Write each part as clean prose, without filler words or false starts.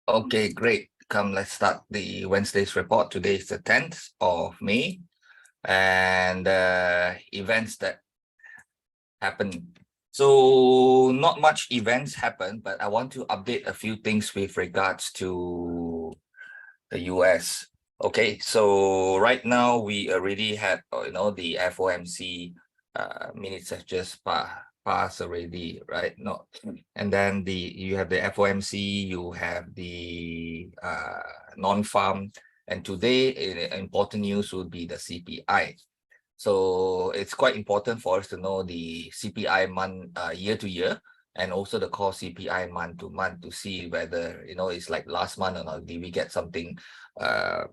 Okay, great. Come, let's start the Wednesday's report. Today is the 10th of May, and events that happened. So not much events happened, but I want to update a few things with regards to the US. Okay, so right now we already had, the FOMC minutes have just passed already, right? No, and then you have the FOMC, you have the non-farm, and today important news would be the CPI. So it's quite important for us to know the CPI month year to year, and also the core CPI month to month, to see whether it's like last month or not. Did we get something uh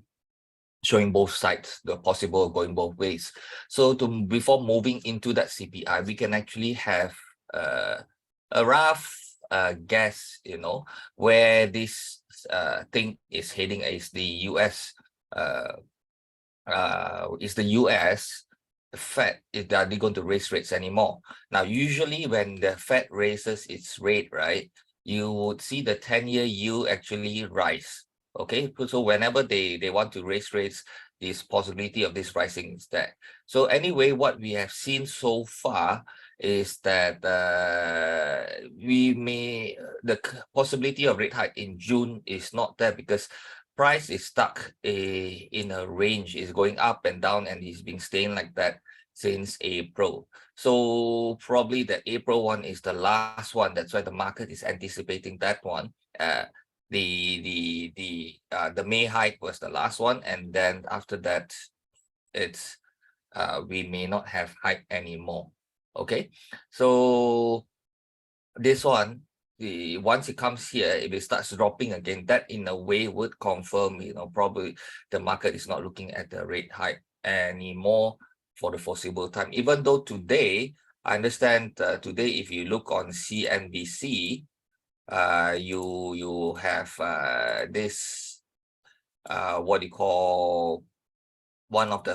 showing both sides, the possible going both ways? So before moving into that CPI, we can actually have a rough guess, where this thing is heading. Is the US Fed, are they going to raise rates anymore? Now, usually when the Fed raises its rate, right, you would see the 10-year yield actually rise. Okay, so whenever they want to raise rates, this possibility of this rising is there. So anyway, what we have seen so far is that the possibility of rate hike in June is not there, because price is stuck in a range, is going up and down, and it's been staying like that since April. So probably the April one is the last one. That's why the market is anticipating that one. The May hike was the last one, and then after that, it's we may not have hike anymore. Okay, so this one, once it comes here, if it starts dropping again, that in a way would confirm, probably the market is not looking at the rate hike anymore for the foreseeable time. Even though today, I understand today, if you look on CNBC, you have this what do you call, one of the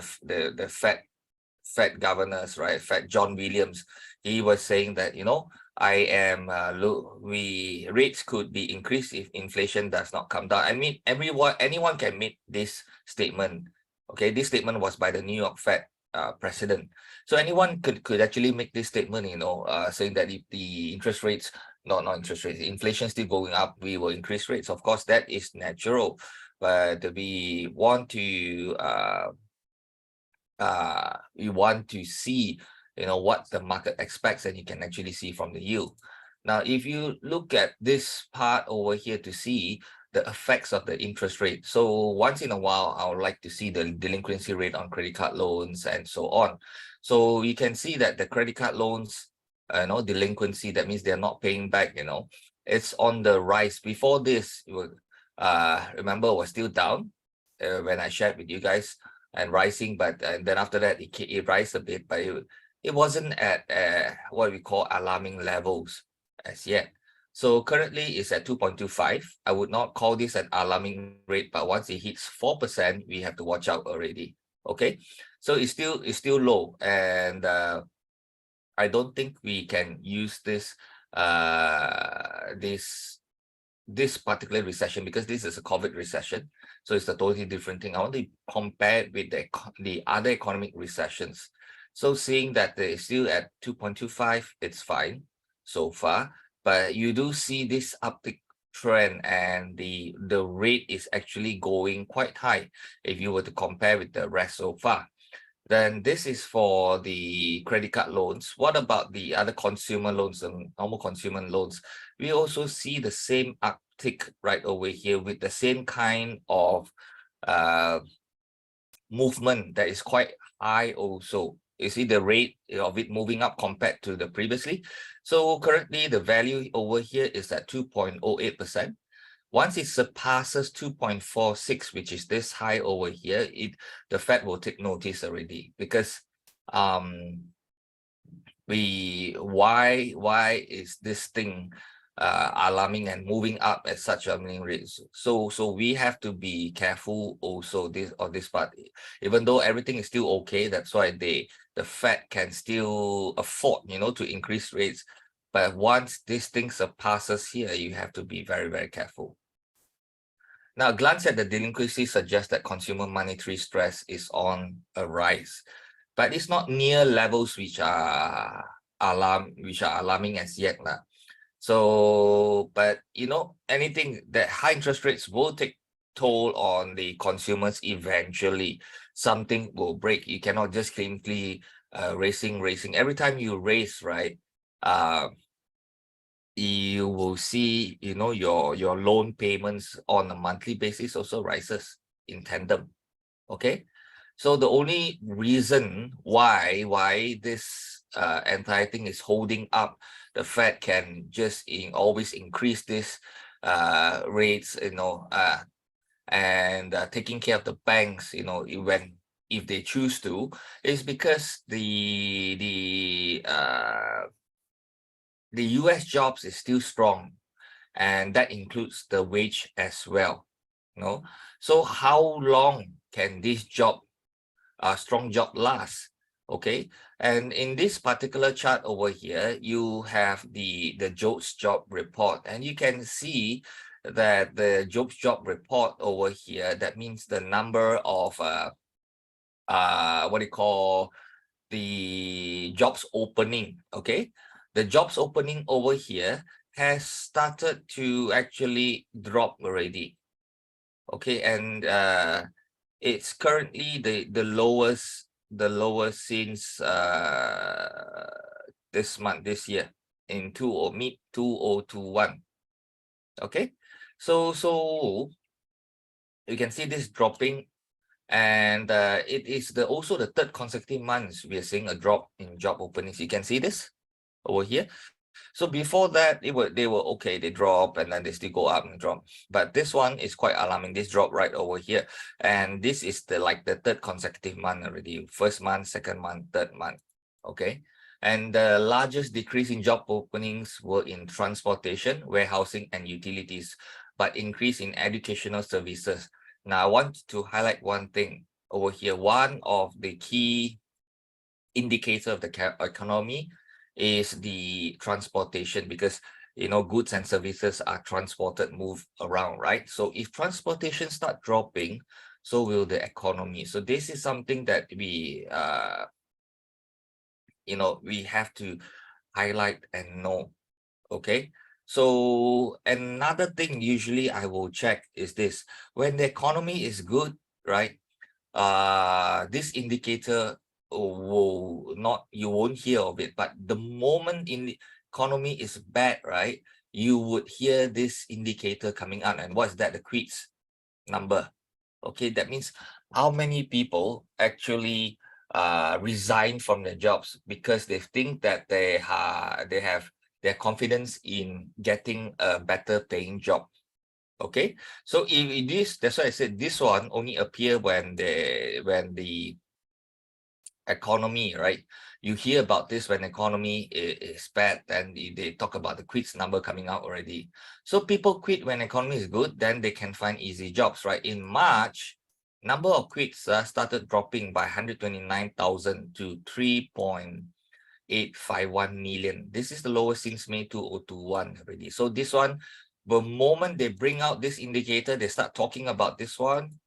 Fed governors, right? Fed John Williams, he was saying that, I am rates could be increased if inflation does not come down. I mean, anyone can make this statement. Okay, this statement was by the New York Fed president. So anyone could actually make this statement, saying that if the interest rates, not interest rates, inflation still going up, we will increase rates. Of course, that is natural, but we want to see what the market expects, and you can actually see from the yield. Now, if you look at this part over here to see the effects of the interest rate, so once in a while I would like to see the delinquency rate on credit card loans and so on. So you can see that the credit card loans, delinquency, that means they're not paying back, it's on the rise. Before this, remember, it was still down when I shared with you guys, and rising, but and then after that it rise a bit, but it wasn't at what we call alarming levels as yet. So currently it's at 2.25. I would not call this an alarming rate, but once it hits 4%, we have to watch out already. Okay, so it's still low, and I don't think we can use this particular recession, because this is a COVID recession, so it's a totally different thing. I want to compare it with the other economic recessions. So seeing that they're still at 2.25, it's fine so far, but you do see this uptick trend, and the rate is actually going quite high if you were to compare with the rest so far. Then this is for the credit card loans. What about the other consumer loans and normal consumer loans? We also see the same uptick right over here, with the same kind of uh, movement that is quite high also. You see the rate of it moving up compared to the previously. So currently the value over here is at 2.08%. Once it surpasses 2.46, which is this high over here, the Fed will take notice already, because why is this thing alarming and moving up at such a alarming rate? So we have to be careful also this part. Even though everything is still okay, that's why the Fed can still afford to increase rates. But once this thing surpasses here, you have to be very, very careful. Now, a glance at the delinquency suggests that consumer monetary stress is on a rise, but it's not near levels which are alarming as yet. So, but anything that high interest rates will take toll on the consumers eventually. Something will break. You cannot just simply racing. Every time you race, right? You will see, your loan payments on a monthly basis also rises in tandem. Okay, so the only reason why this entire thing is holding up, the Fed can just always increase this rates, and taking care of the banks, if they choose to, is because the US jobs is still strong, and that includes the wage as well. So how long can this strong job last? Okay, and in this particular chart over here, you have the Jobs job report, and you can see that the Jobs job report over here, that means the number of what do you call, the jobs opening. Okay, the jobs opening over here has started to actually drop already. Okay, and it's currently the lowest since this year, in mid 2021. Okay, so you can see this dropping, and it is also the third consecutive months we are seeing a drop in job openings. You can see this over here. So before that, they were okay, they drop and then they still go up and drop. But this one is quite alarming, this drop right over here. And this is the third consecutive month already. First month, second month, third month. Okay. And the largest decrease in job openings were in transportation, warehousing, and utilities, but increase in educational services. Now, I want to highlight one thing over here. One of the key indicator of the economy is the transportation, because goods and services are transported, move around, right? So if transportation start dropping, so will the economy. So this is something that we we have to highlight and know. Okay, so another thing usually I will check is this: when the economy is good, right, this indicator you won't hear of it, but the moment in the economy is bad, right, you would hear this indicator coming out. And what's that? The quits number. Okay, that means how many people actually resign from their jobs because they think that they have their confidence in getting a better paying job. Okay, so if it is, that's why I said this one only appear when the economy, right? You hear about this when economy is bad, then they talk about the quits number coming out already. So people quit when economy is good, then they can find easy jobs, right? In March, number of quits started dropping by 129,000 to 3.851 million. This is the lowest since May 2021 already. So this one, the moment they bring out this indicator, they start talking about this one,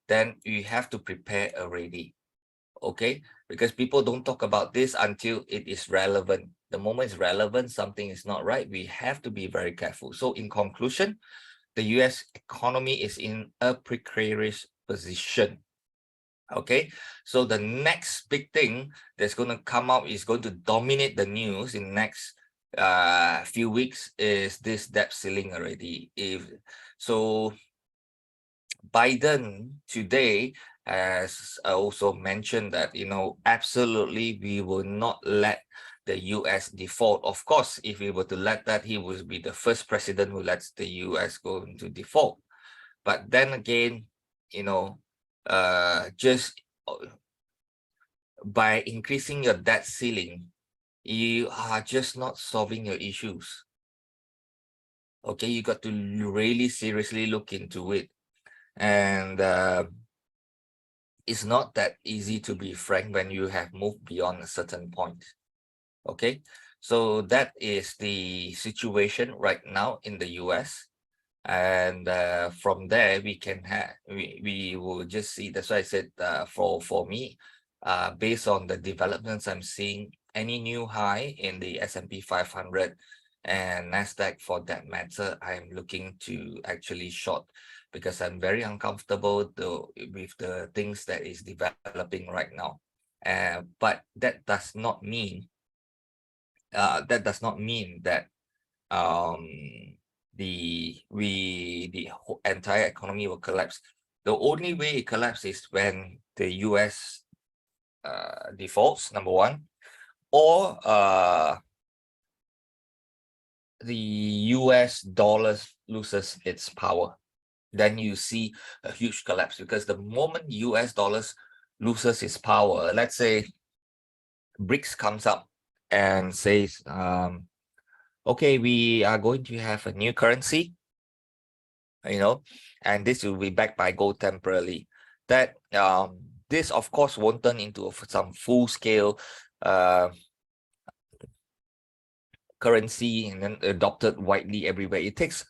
then you have to prepare already. Okay, because people don't talk about this until it is relevant. The moment it's relevant, something is not right, we have to be very careful. So in conclusion, the US economy is in a precarious position. Okay, so the next big thing that's going to come out, is going to dominate the news in the next few weeks, is this debt ceiling already. So Biden today has also mentioned that, absolutely we will not let the US default. Of course, if we were to let that, he would be the first president who lets the US go into default. But then again, just by increasing your debt ceiling, you are just not solving your issues. Okay, you got to really seriously look into it. And it's not that easy, to be frank, when you have moved beyond a certain point. Okay, so that is the situation right now in the US. And from there we can have we will just see. That's why I said for me, based on the developments I'm seeing, any new high in the S&P 500 and Nasdaq for that matter, I'm looking to actually short, because I'm very uncomfortable with the things that is developing right now. But that does not mean that um the whole entire economy will collapse. The only way it collapses is when the US defaults, number one, or the US dollars loses its power. Then you see a huge collapse, because the moment US dollars loses its power, let's say BRICS comes up and says, okay, we are going to have a new currency, and this will be backed by gold temporarily. That this of course won't turn into some full scale currency and then adopted widely everywhere. It takes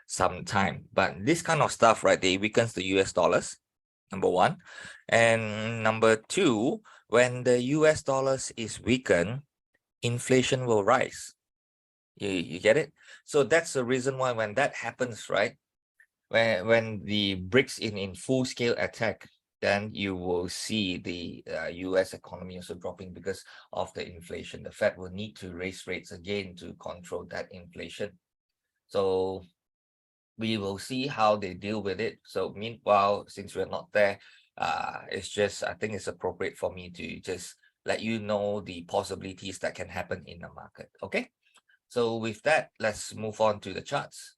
some time, but this kind of stuff, right, they weakens the US dollars, number one. And number two, when the US dollars is weakened, inflation will rise. You get it? So that's the reason why when that happens, right, when the BRICS in full scale attack, then you will see the US economy also dropping because of the inflation. The Fed will need to raise rates again to control that inflation. So we will see how they deal with it. So meanwhile, since we're not there, it's just, I think it's appropriate for me to just let you know the possibilities that can happen in the market. Okay. So with that, let's move on to the charts.